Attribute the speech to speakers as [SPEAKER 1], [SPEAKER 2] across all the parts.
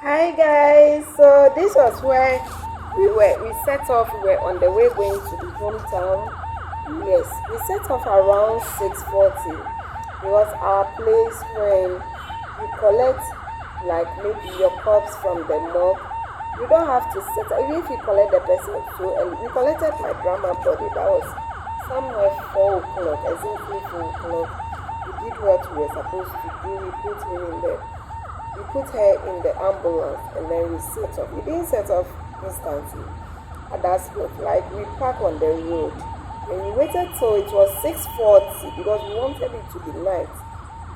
[SPEAKER 1] Hi guys, so this was where we set off. We were on the way going to the hometown. Yes, we set off around 6:40. It was our place when you collect like maybe your corpse from the morgue. You don't have to set even if you collect the person so early. We collected my grandma body, that was somewhere 4 o'clock, exactly 4 o'clock. We did what we were supposed to do, we put him in there. We put her in the ambulance and then we set off. We didn't set off instantly at that spot. Like we parked on the road and we waited till it was 6:40 because we wanted it to be night,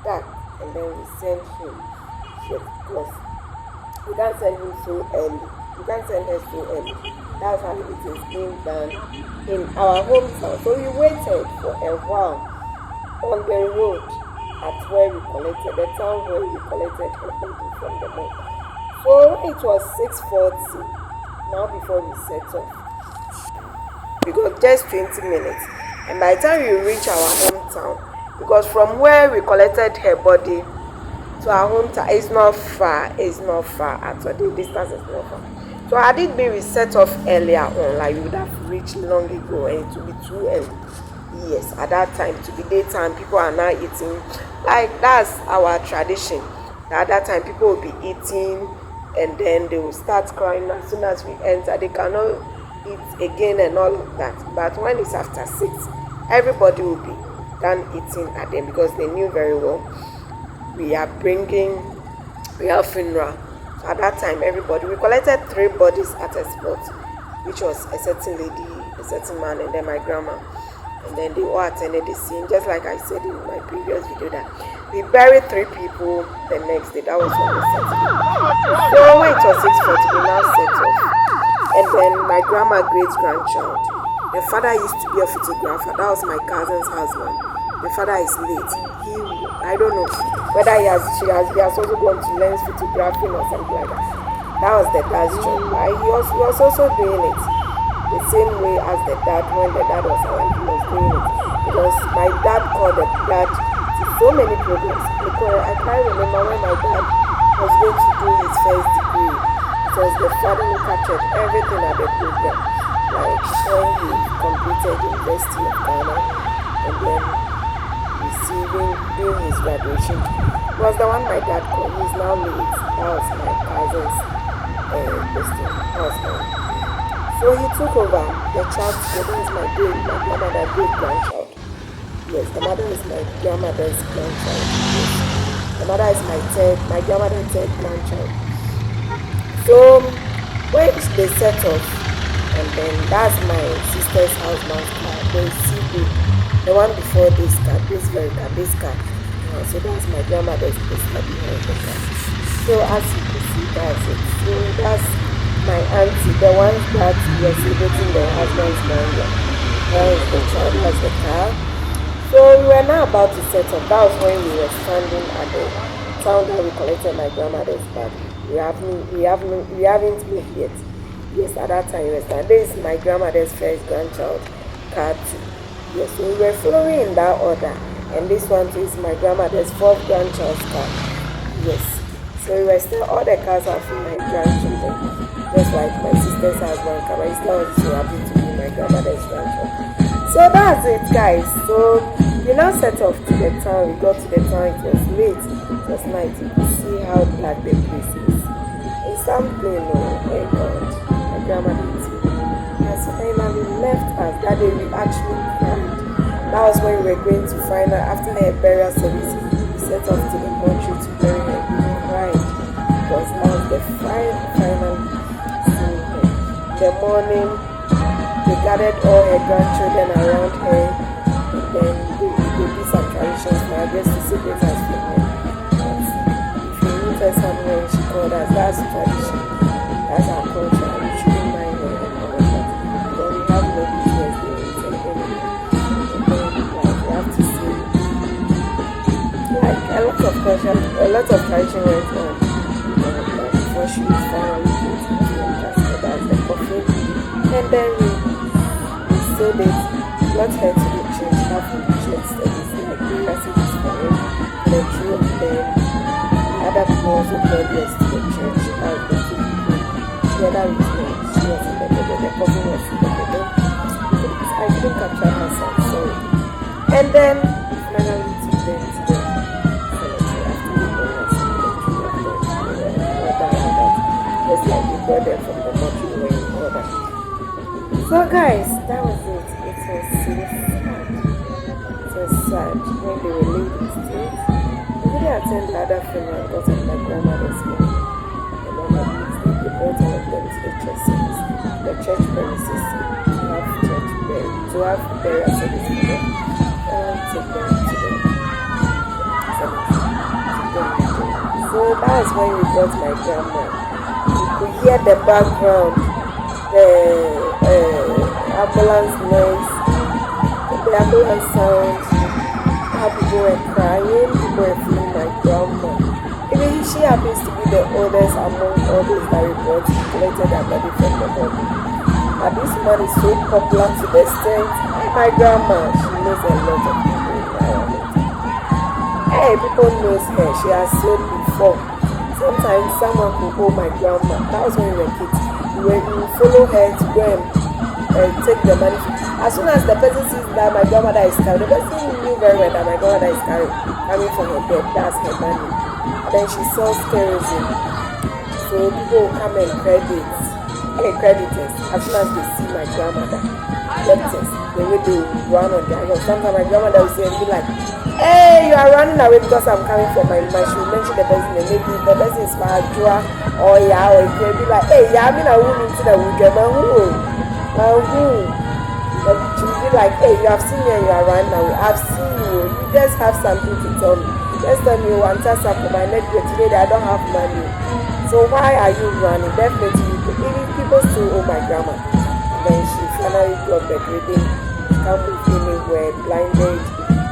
[SPEAKER 1] dark, and then we sent him. Yes, because we can't send him so early. We can't send her so early. That's how it is being done in our hometown. So we waited for a while on the road at where we collected the town where we collected her body from the morgue. So it was 6:40 now before we set off. Because just 20 minutes. And by the time we reach our hometown, because from where we collected her body to our hometown, it's not far at all. The distance is not far. So had it been we set off earlier on, like we would have reached long ago and it would be too early. Yes, at that time to be daytime, people are now eating. Like that's our tradition. At that time, people will be eating, and then they will start crying as soon as we enter. They cannot eat again and all of that. But when it's after 6, everybody will be done eating at them because they knew very well we have funeral. So at that time, we collected 3 bodies at a spot, which was a certain lady, a certain man, and then my grandma. And then they all attended the scene, just like I said in my previous video that we buried 3 people the next day. That was on the Saturday. So when it was 6:40, we now set off. And then my grandma great-grandchild, the father used to be a photographer. That was my cousin's husband. The father is late. I don't know whether he has also gone to learn photography or something like that. That was the dad's job. He was also doing it the same way as the dad. When the dad was alive, he was doing it because my dad called the dad to so many programs. Because I can't remember when my dad was going to do his first degree. It was the father who captured everything at the program, like when he completed the University of Ghana and then doing his graduation. It was the one my dad called. He's now late. That was my cousin's husband. So he took over the child together as my grandmother's great-grandchild. Yes, the mother is my grandmother's grandchild. Yes. The mother is my grandmother's third grandchild. So when they set off, and then that's my sister's husband's car, the C0rpse, the one before this car. So that's my grandmother's sister behind the car. So as you can see, that's it. So that's my auntie, the ones that were celebrating their husband's marriage. That was the child, that was the car. So we were now about to set up. That was when we were standing at the town that we collected my grandmother's body. We haven't moved yet. Yes, at that time we were standing. This is my grandmother's first grandchild, car 2. Yes, so we were following in that order. And this one too is my grandmother's 4th grandchild's car. Yes. So we were still, all the cars are for my grandchildren. Just like my sister's husband, my sister was so happy to be my grandmother's grandchild. So that's it, guys. So we now set off to the town. We got to the town. It was late. It was night. You can see how black the place is. It's something, oh my God. My grandmother has finally left us. That day we actually cried. That was when we were going to find her after her burial service. We set off to the country to bury her. We cried because that was the final scene. In the morning, they gathered all her grandchildren around her, and then they did some traditions for her just to separate us from her. But if you meet her somewhere, she called us. That's tradition. That's our culture. We shouldn't mind her and all of that. But we have no business doing it anymore. We have to see, like a lot of tradition went on before she was finally put into the casket. That's the coffin. And then we sold it, brought her to the church, after the church studies, like the messages for her, the 3 of them, other people also brought us to the church. together with me. She was in the bed, the coffin was in the bed. I couldn't capture myself, sorry. And then finally took them to the cemetery after the burial just like we got them from the mortuary and all that. So guys, that was it. It was so sad. It was sad when they were laid in state. I really attended the other funeral because of my grandmother's mom. And then at least they brought all of them to the church service, the church premises, to have burial service for them. And take them to the cemetery. So that was when we brought my grandma. You could hear the background, the ambulance noise, the ambulance sound, how people were crying, people were feeling my grandma. Even she happens to be the oldest among all those that report collected their body from the body. But this man is so popular to the extent, my grandma, she knows a lot of people in my family. Hey, people knows her, she has sold before. Sometimes someone could hold my grandma. That was when we were kids. We would follow her to go and take the money. As soon as the person sees that my grandmother is carrying, the person knew very well that my grandmother is coming for her death. That's her money. And then she sells kerosene. So people will come and creditors. As soon as they see my grandmother, debtors, the way they run on their own. Sometimes my grandmother will say and be like, hey, you are running away because I'm coming for my money. She will mention the person and maybe the person is Fajua or yeah, or it can be like, hey, yeah, I mean, I won't into the weekend. She will be like, hey, you have seen me and you are running away. I've seen you. You just have something to tell me. Just tell me one time for my next day today that I don't have money. So why are you running? Definitely, even people still owe my grandma. And then she finally got the grading. She can't move anywhere, blinded.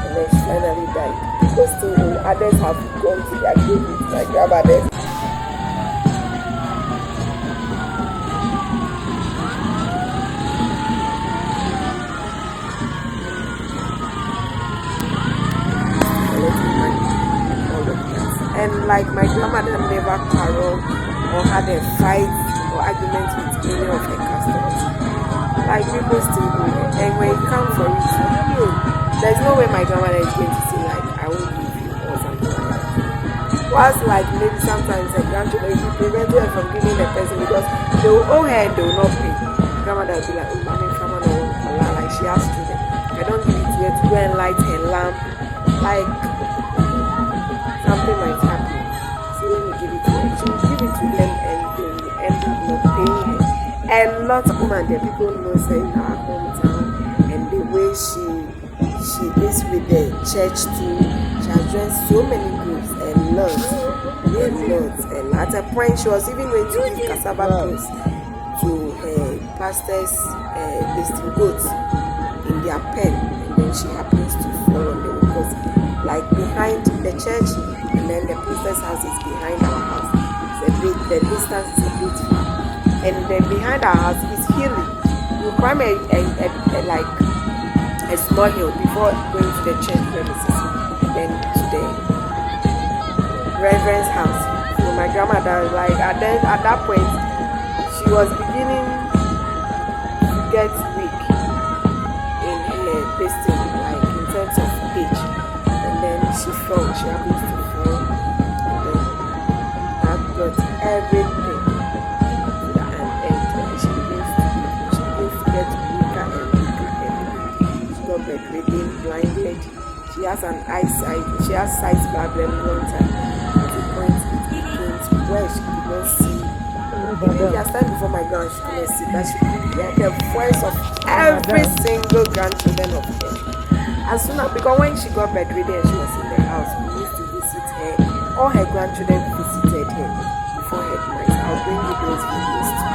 [SPEAKER 1] And then she finally died. People still owe. Others have gone to their grave with my grandmother. And like my grandmother never quarreled or had a fight or argument with any of her customers. Like people still do it. And when you come for it, there's no way my grandmother is going to say like, I won't give you or something like that. Whilst like maybe sometimes a grandchildren will prevent her from giving the person because they will owe her and they will not pay. Grandmother will be like, oh, mommy, grandmother won't allow, like she has to them. I don't give it to her to go and light her lamp. Like something might happen. So let me give it to her. She will give it to them and they will end up not paying her. And lots of women, the people know her in our hometown and the way she is with the church too. She has joined so many groups and lots. And at a point she was even going to give cassava clothes to her pastors' listing goats in their pen. And then she happens to fall on them because like behind the church and then the priestess house is behind our house. The distance is a bit far. And then behind our house is hilly. You climb like a small hill before going to the church premises and then to the reverend's house. So my grandmother, like at that point, she was beginning to get weak in her destiny, like in terms of age. And then she fell. She happens to fall, and then that got everything to the end. And she begins to get weaker and weaker every day. She got bedridden, blinded. She has sight problem long time. At the point it became to where she could not see. Maybe I stand before my grand, she couldn't see that she could hear the voice of every single grandchildren of her. As soon as, because when she got bedridden and she was in the house, we used to visit her. All her grandchildren visited her before her demise. I'll bring you those videos too.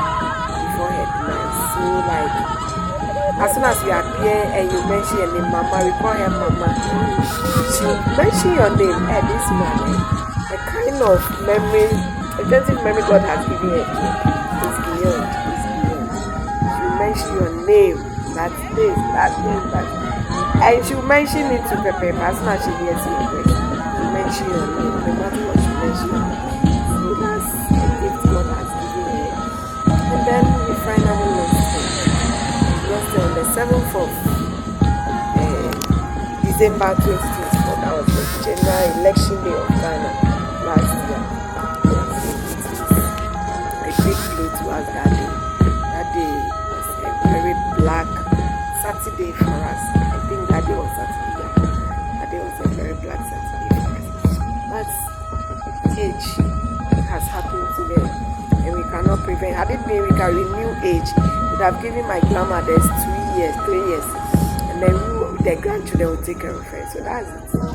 [SPEAKER 1] Before her demise. So like, as soon as you appear and you mention your name, Mama, we call her Mama. She will mention your name at this moment. The kind of memory, authentic memory God has given her is beyond. She will mention your name. That's this, that. And she will mention it to Pepe as soon as she hears your voice. She will mention your name, no matter what she mentions. So that's a gift God has given her. 7th of December 2024. That was the general election day of Ghana last year. Yes, it is a big blow to us that day. That day was a very black Saturday for us. I think that day was Saturday. Yeah. That day was a very black Saturday for us. But age has happened to them, and we cannot prevent. Had it been we can renew age, would have given my grandmothers 2 years, 3 years, and then the grandchildren will take care of her. So that's it.